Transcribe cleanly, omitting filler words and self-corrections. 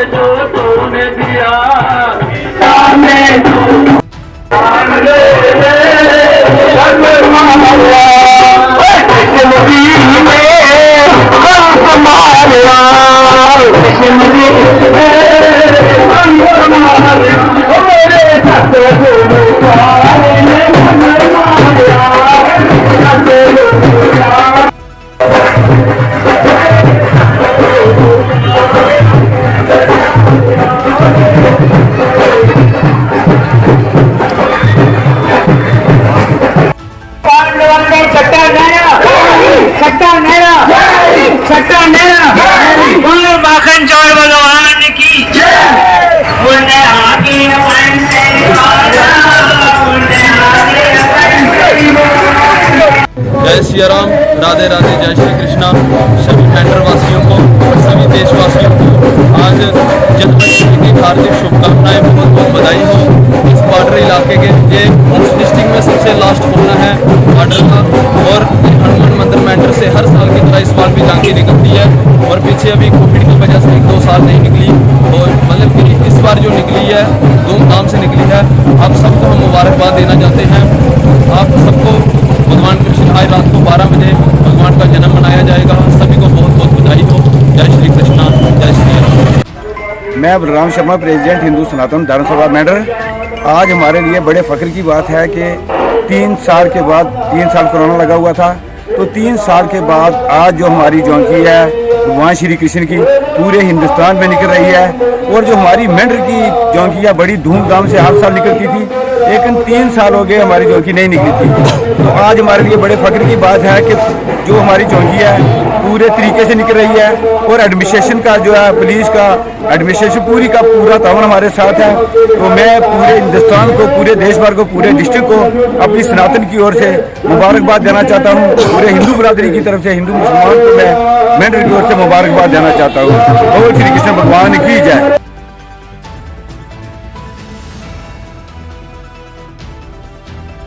जो तूने दिया जय सिया राम, राधे राधे, जय श्री कृष्णा। सभी मेंढर वासियों को, सभी देशवासियों को आज जन्माष्टमी की हार्दिक शुभकामनाएं, बहुत बहुत बधाई हो। इस बॉर्डर इलाके के ये उस डिस्ट्रिक्ट में सबसे लास्ट कोना है बॉर्डर का, और हनुमान मंदिर मेंढर से हर साल की तरह इस बार भी झांकी निकलती है, और पीछे अभी कोविड की वजह से 1-2 साल नहीं निकली, तो मतलब कि इस बार जो निकली है धूमधाम से निकली है। आप सबको हम मुबारकबाद देना चाहते हैं। आप सबको भगवान कृष्ण आज रात को 12 बजे भगवान का जन्म मनाया जाएगा। सभी को बहुत बहुत बधाई हो। जय श्री कृष्णा, जय श्री राम। मैं बलराम शर्मा, प्रेसिडेंट हिंदू सनातन धर्म सभा मेंढर। आज हमारे लिए बड़े फख्र की बात है कि 3 साल के बाद, 3 साल कोरोना लगा हुआ था, तो 3 साल के बाद आज जो हमारी जौंकी है भगवान श्री कृष्ण की पूरे हिंदुस्तान में निकल रही है। और जो हमारी मेंढर की जौंकियाँ बड़ी धूमधाम से हर साल निकलती थी, लेकिन 3 साल हो गए हमारी जौंकी नहीं निकली थी। तो आज हमारे लिए बड़े फख्र की बात है कि जो हमारी जौंकी है पूरे तरीके से निकल रही है, और एडमिनिस्ट्रेशन का जो है, पुलिस का एडमिनिस्ट्रेशन पूरी का पूरा तावन हमारे साथ है। तो मैं पूरे हिंदुस्तान को, पूरे देश भर को, पूरे डिस्ट्रिक्ट को अपनी सनातन की ओर से मुबारकबाद देना चाहता हूँ। पूरे हिंदू बरादरी की तरफ से, हिंदू मुसलमान को मैं मेंढर की ओर से मुबारकबाद देना चाहता हूँ। बोल श्री कृष्ण भगवान की जय।